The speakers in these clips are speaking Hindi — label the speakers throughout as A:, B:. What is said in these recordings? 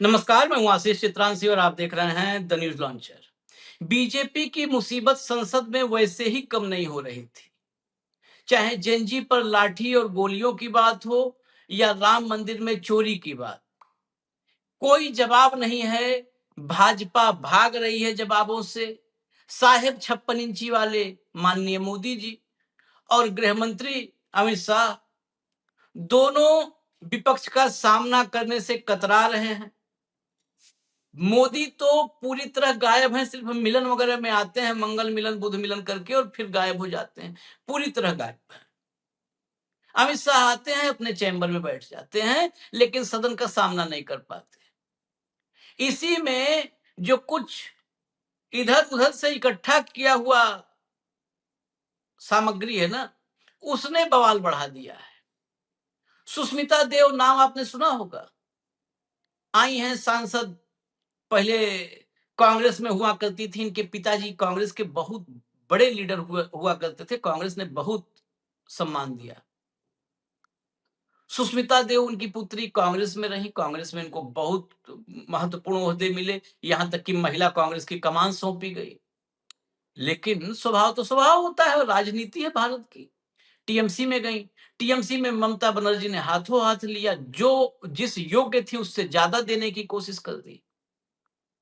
A: नमस्कार, मैं हूं आशीष चित्रांशी और आप देख रहे हैं द न्यूज लॉन्चर। बीजेपी की मुसीबत संसद में वैसे ही कम नहीं हो रही थी। चाहे जेएनजी पर लाठी और गोलियों की बात हो या राम मंदिर में चोरी की बात, कोई जवाब नहीं है। भाजपा भाग रही है जवाबों से। साहेब 56 इंची वाले माननीय मोदी जी और गृह मंत्री अमित शाह दोनों विपक्ष का सामना करने से कतरा रहे हैं। मोदी तो पूरी तरह गायब हैं, सिर्फ मिलन वगैरह में आते हैं, मंगल मिलन बुध मिलन करके और फिर गायब हो जाते हैं। पूरी तरह गायब है। अमित शाह आते हैं, अपने चैम्बर में बैठ जाते हैं, लेकिन सदन का सामना नहीं कर पाते। इसी में जो कुछ इधर उधर से इकट्ठा किया हुआ सामग्री है ना, उसने बवाल बढ़ा दिया है। सुष्मिता देव नाम आपने सुना होगा। आई हैं सांसद, पहले कांग्रेस में हुआ करती थी। इनके पिताजी कांग्रेस के बहुत बड़े लीडर हुआ करते थे। कांग्रेस ने बहुत सम्मान दिया। सुष्मिता देव उनकी पुत्री कांग्रेस में रही। कांग्रेस में इनको बहुत महत्वपूर्ण ओहदे मिले, यहां तक कि महिला कांग्रेस की कमान सौंपी गई। लेकिन स्वभाव तो स्वभाव होता है, राजनीति है भारत की। टीएमसी में गई। टीएमसी में ममता बनर्जी ने हाथों हाथ लिया, जो जिस योग्य थी उससे ज्यादा देने की कोशिश कर दी।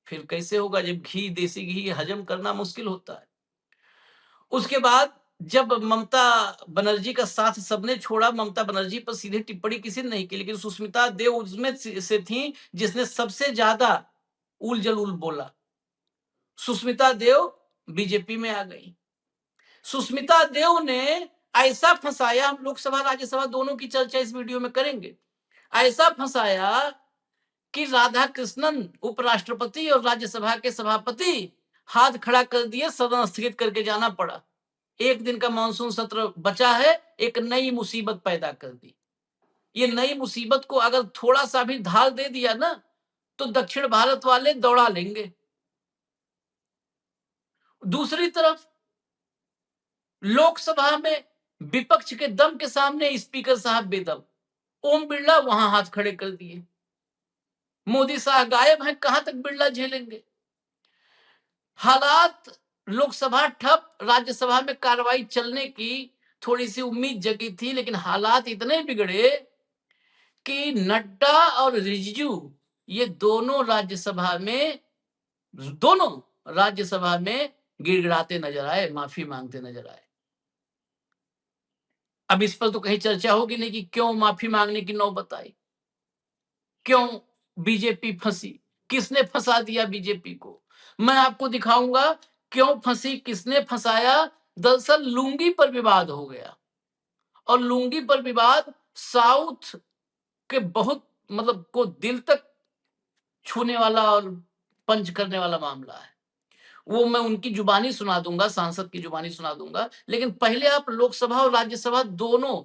A: फिर कैसे होगा जब घी, देसी घी हजम करना मुश्किल होता है। उसके बाद जब ममता बनर्जी का साथ सबने छोड़ा, ममता बनर्जी पर सीधे टिप्पणी किसी ने नहीं की, लेकिन सुष्मिता देव उसमें से थी जिसने सबसे ज्यादा उल जलूल बोला। सुष्मिता देव बीजेपी में आ गई। सुष्मिता देव ने ऐसा फंसाया, हम लोकसभा राज्यसभा दोनों की चर्चा इस वीडियो में करेंगे, ऐसा फंसाया कि राधा कृष्णन उपराष्ट्रपति और राज्यसभा के सभापति हाथ खड़ा कर दिए, सदन स्थगित करके जाना पड़ा। एक दिन का मानसून सत्र बचा है, एक नई मुसीबत पैदा कर दी। ये नई मुसीबत को अगर थोड़ा सा भी ढाल दे दिया ना, तो दक्षिण भारत वाले दौड़ा लेंगे। दूसरी तरफ लोकसभा में विपक्ष के दम के सामने स्पीकर साहब बेदम। ओम बिरला वहां हाथ खड़े कर दिए। मोदी साहब गायब हैं, कहां तक बिरला झेलेंगे। हालात, लोकसभा ठप, राज्यसभा में कार्रवाई चलने की थोड़ी सी उम्मीद जगी थी, लेकिन हालात इतने बिगड़े कि नड्डा और रिजिजू ये दोनों राज्यसभा में गिड़गिड़ाते नजर आए, माफी मांगते नजर आए। अब इस पर तो कहीं चर्चा होगी नहीं कि क्यों माफी मांगने की नौबत आई, क्यों बीजेपी फंसी, किसने फंसा दिया बीजेपी को। मैं आपको दिखाऊंगा क्यों फंसी, किसने फंसाया। दरअसल लुंगी पर विवाद हो गया, और लुंगी पर विवाद साउथ के बहुत मतलब को दिल तक छूने वाला और पंच करने वाला मामला है। वो मैं उनकी जुबानी सुना दूंगा, सांसद की जुबानी सुना दूंगा, लेकिन पहले आप लोकसभा और राज्यसभा दोनों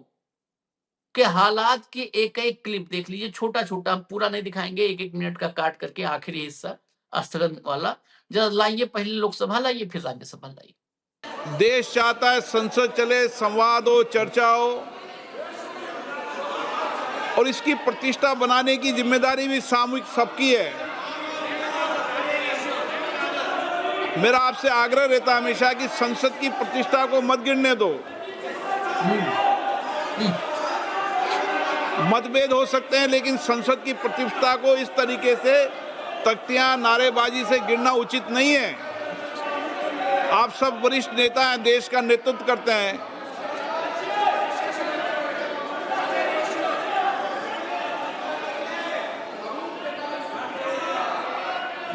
A: के हालात की एक एक क्लिप देख लीजिए। छोटा छोटा, हम पूरा नहीं दिखाएंगे, एक एक मिनट का काट करके आखिरी हिस्सा स्थगन वाला। जरा लाइए, पहले लोकसभा लाइए, फिर राज्यसभा लाइए।
B: देश चाहता है संसद चले, संवाद हो, चर्चा हो, और इसकी प्रतिष्ठा बनाने की जिम्मेदारी भी सामूहिक सबकी है। मेरा आपसे आग्रह रहता है हमेशा कि संसद की प्रतिष्ठा को मत गिरने दो। मतभेद हो सकते हैं, लेकिन संसद की प्रतिष्ठा को इस तरीके से तख्तियां, नारेबाजी से गिरना उचित नहीं है। आप सब वरिष्ठ नेता हैं, देश का नेतृत्व करते हैं।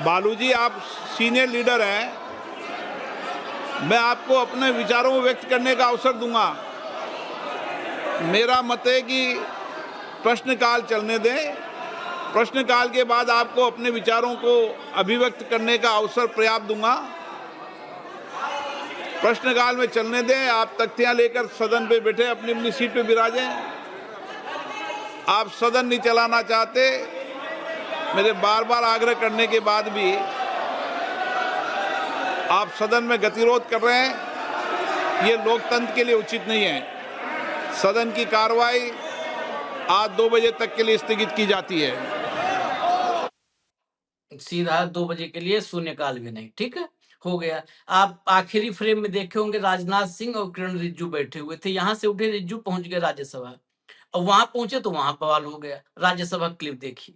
B: बालू जी, आप सीनियर लीडर हैं, मैं आपको अपने विचारों को व्यक्त करने का अवसर दूंगा। मेरा मत है कि प्रश्नकाल चलने दें। प्रश्नकाल के बाद आपको अपने विचारों को अभिव्यक्त करने का अवसर पर्याप्त दूंगा। प्रश्नकाल में चलने दें। आप तख्तियां लेकर सदन पे बैठे अपनी अपनी सीट पे विराजें। आप सदन नहीं चलाना चाहते, मेरे बार बार आग्रह करने के बाद भी आप सदन में गतिरोध कर रहे हैं, ये लोकतंत्र के लिए उचित नहीं है। सदन की कार्रवाई आज 2 बजे तक के लिए स्थगित की जाती है।
A: सीधा 2 बजे के लिए शून्यकाल भी नहीं, ठीक है? हो गया। आप आखिरी फ्रेम में देखे होंगे राजनाथ सिंह और किरण रिजिजू बैठे हुए थे। यहाँ से उठे रिजिजू पहुँच गए राज्यसभा और वहाँ पहुँचे तो वहाँ बवाल हो गया। राज्यसभा क्लिप देखिए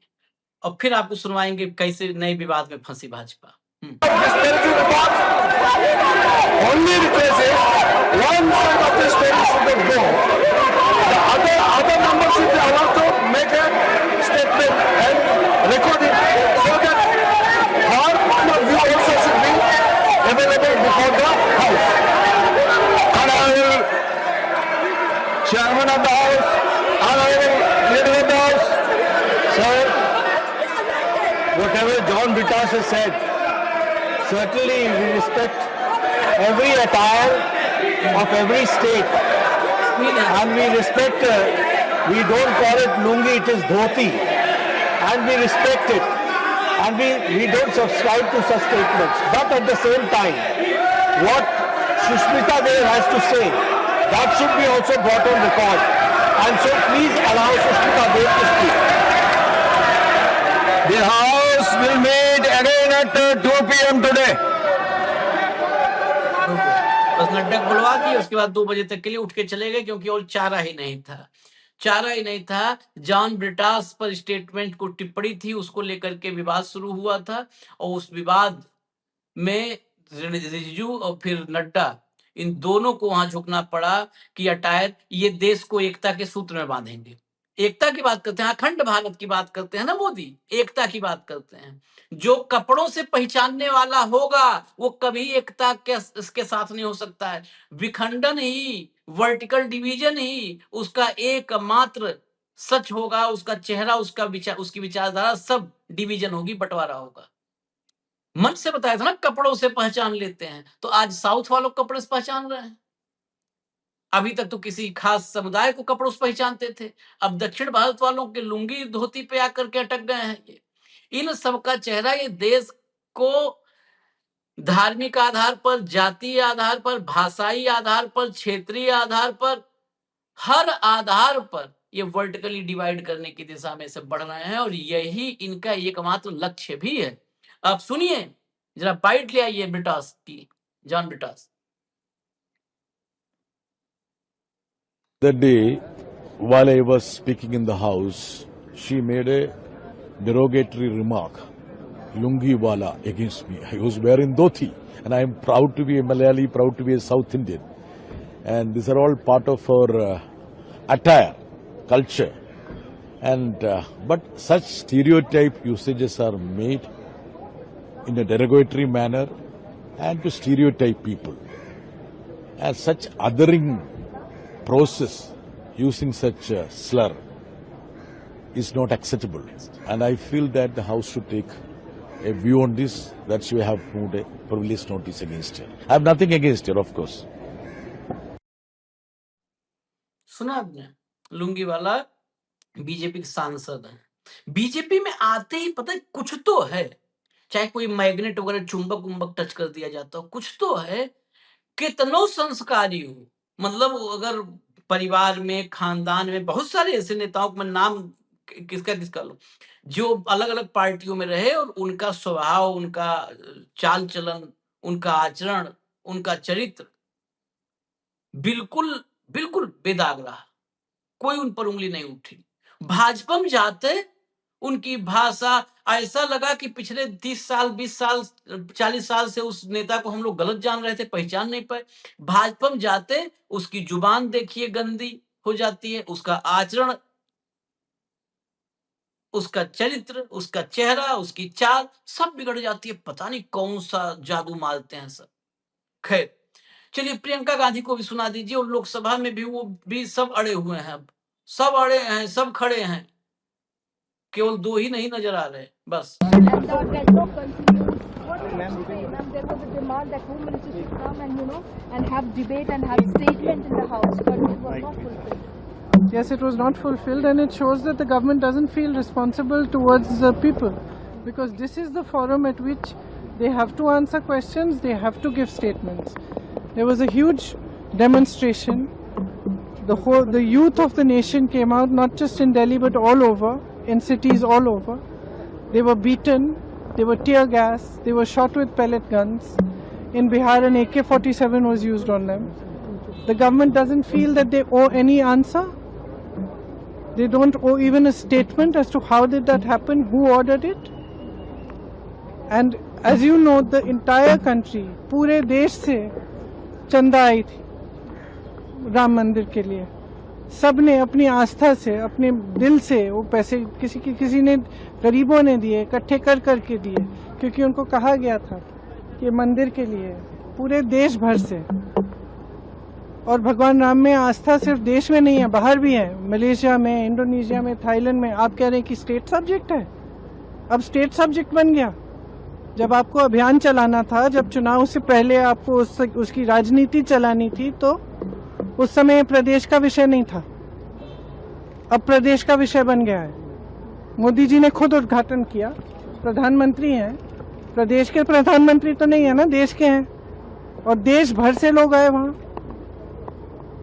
A: और फिर आपको सुनवाएँगे कैसे नए विवाद में फँसी Bhajpa.
C: Only replaces one side of the state should go. The other members should be allowed to make a statement and record it so that our point of view also should be available before the House. Honorable Chairman of the House, Honorable Leader of the House, sir, whatever John Vitas has said, certainly we respect every attire of every state, and we respect, we don't call it lungi, it is dhoti, and we respect it, and we don't subscribe to such statements. But at the same time, what Sushmita Dev has to say, that should be also brought on record, and so please allow Sushmita Dev to speak. The House will meet again at 2 p.m. today.
A: बस नड्डा को बुलवा दिए, उसके बाद 2 बजे तक के लिए उठ के चले गए क्योंकि और चारा ही नहीं था। जॉन ब्रिटास पर स्टेटमेंट को टिप्पणी थी, उसको लेकर के विवाद शुरू हुआ था और उस विवाद में रिजिजू और फिर नड्डा इन दोनों को वहां झुकना पड़ा कि अटायर ये देश को एकता के सूत्र में बांधेंगे। एकता की बात करते हैं, अखंड भारत की बात करते हैं ना मोदी, एकता की बात करते हैं। जो कपड़ों से पहचानने वाला होगा वो कभी एकता के इसके साथ नहीं हो सकता है। विखंडन ही, वर्टिकल डिवीजन ही उसका एकमात्र सच होगा। उसका चेहरा, उसका विचार, उसकी विचारधारा सब डिवीजन होगी, बंटवारा होगा। मन से बताया था ना, कपड़ों से पहचान लेते हैं, तो आज साउथ वालों को कपड़े से पहचान रहे हैं। अभी तक तो किसी खास समुदाय को कपड़ों से पहचानते थे, अब दक्षिण भारत वालों के लुंगी धोती पे आकर के अटक गए हैं। ये इन सबका चेहरा ये देश को धार्मिक आधार पर, जातीय आधार पर, भाषाई आधार पर, क्षेत्रीय आधार पर, हर आधार पर ये वर्टिकली डिवाइड करने की दिशा में से बढ़ रहे हैं और यही इनका एकमात्र लक्ष्य भी है। अब सुनिए, जरा बाइट ले आइए ब्रिटास की, John Brittas.
D: That day, while I was speaking in the House, she made a derogatory remark, lungi wala, against me. I was wearing dhoti, and I am proud to be a Malayali, proud to be a South Indian. And these are all part of our attire, culture. And but such stereotype usages are made in a derogatory manner and to stereotype people. And such othering process using such a slur is not acceptable. And I feel that the House should take a view on this, that she have moved a privilege notice against her. I have nothing against her, of course.
A: सुना आपने, लुंगी वाला बीजेपी के सांसद है। बीजेपी में आते ही पता है कुछ तो है, चाहे कोई मैग्नेट वगैरह चुंबक उम्बक टच कर दिया जाता हो, कुछ तो है। कितनों संस्कारी हो, मतलब अगर परिवार में, खानदान में बहुत सारे ऐसे नेताओं को मैं नाम किसका लो, जो अलग अलग पार्टियों में रहे और उनका स्वभाव, उनका चाल चलन, उनका आचरण, उनका चरित्र बिल्कुल बिल्कुल बेदाग रहा, कोई उन पर उंगली नहीं उठी। भाजपा में जाते उनकी भाषा ऐसा लगा कि पिछले 30 साल, 20 साल, 40 साल से उस नेता को हम लोग गलत जान रहे थे, पहचान नहीं पाए। भाजपा में जाते उसकी जुबान देखिए गंदी हो जाती है, उसका आचरण, उसका चरित्र, उसका चेहरा, उसकी चाल सब बिगड़ जाती है। पता नहीं कौन सा जादू मारते हैं सब। खैर चलिए, प्रियंका गांधी को भी सुना दीजिए। और लोकसभा में भी वो भी सब अड़े हुए हैं, अब सब अड़े हैं, सब खड़े हैं, केवल 2 ही नहीं नजर आ रहे बस।
E: Yes, it was not fulfilled, and it shows that the government doesn't feel responsible towards the people, because this is the forum at which they have to answer questions, they have to give statements. There was a huge demonstration. The youth of the nation came out, not just in Delhi but all over, in cities all over. They were beaten, There were tear gas, they were shot with pellet guns. In Bihar, an AK-47 was used on them. The government doesn't feel that they owe any answer. They don't owe even a statement as to how did that happen, who ordered it. And as you know, the entire country, पूरे देश से चंदा आई थी राम मंदिर के लिए. सब ने अपनी आस्था से, अपने दिल से वो पैसे किसी ने गरीबों ने दिए, इकट्ठे कर करके दिए, क्योंकि उनको कहा गया था कि मंदिर के लिए पूरे देश भर से. और भगवान राम में आस्था सिर्फ देश में नहीं है, बाहर भी है. मलेशिया में, इंडोनेशिया में, थाईलैंड में. आप कह रहे हैं कि स्टेट सब्जेक्ट है, अब स्टेट सब्जेक्ट बन गया. जब आपको अभियान चलाना था, जब चुनाव से पहले आपको उसकी राजनीति चलानी थी, तो उस समय प्रदेश का विषय नहीं था. अब प्रदेश का विषय बन गया है. मोदी जी ने खुद उद्घाटन किया, प्रधानमंत्री हैं. प्रदेश के प्रधानमंत्री तो नहीं है ना, देश के हैं. और देश भर से लोग आए वहां.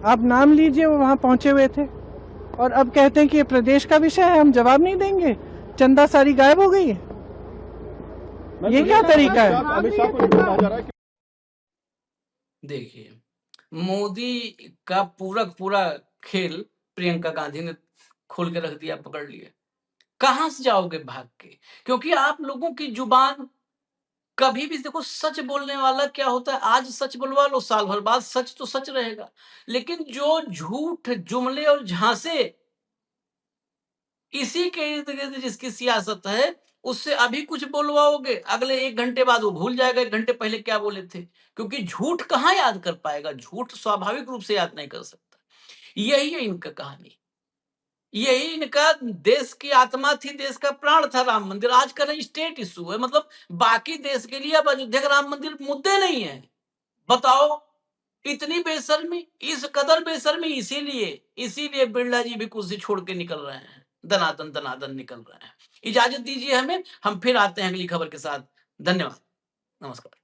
E: आप नाम लीजिए, वो वहां पहुंचे हुए थे. और अब कहते हैं कि ये प्रदेश का विषय है, हम जवाब नहीं देंगे. चंदा सारी गायब हो गई है. ये क्या तरीका है?
A: देखिए, मोदी का पूरा खेल प्रियंका गांधी ने खोल के रख दिया, पकड़ लिए. कहां से जाओगे भाग के? क्योंकि आप लोगों की जुबान कभी भी, देखो, सच बोलने वाला क्या होता है, आज सच बुलवा लो, साल भर बाद सच तो सच रहेगा. लेकिन जो झूठ, जुमले और झांसे, इसी के इर्द गिर्द जिसकी सियासत है, उससे अभी कुछ बोलवाओगे, अगले 1 घंटे बाद वो भूल जाएगा 1 घंटे पहले क्या बोले थे. क्योंकि झूठ कहाँ याद कर पाएगा, झूठ स्वाभाविक रूप से याद नहीं कर सकता. यही है इनका कहानी, यही इनका. देश की आत्मा थी, देश का प्राण था राम मंदिर. आज का स्टेट इशू है, मतलब बाकी देश के लिए अब अयोध्या का राम मंदिर मुद्दे नहीं है. बताओ, इतनी बेशर्मी, इस कदर बेशर्मी. इसीलिए बिरला जी भी कुर्सी छोड़ के निकल रहे हैं, दनादन निकल रहे हैं. इजाजत दीजिए हमें, हम फिर आते हैं अगली खबर के साथ. धन्यवाद, नमस्कार.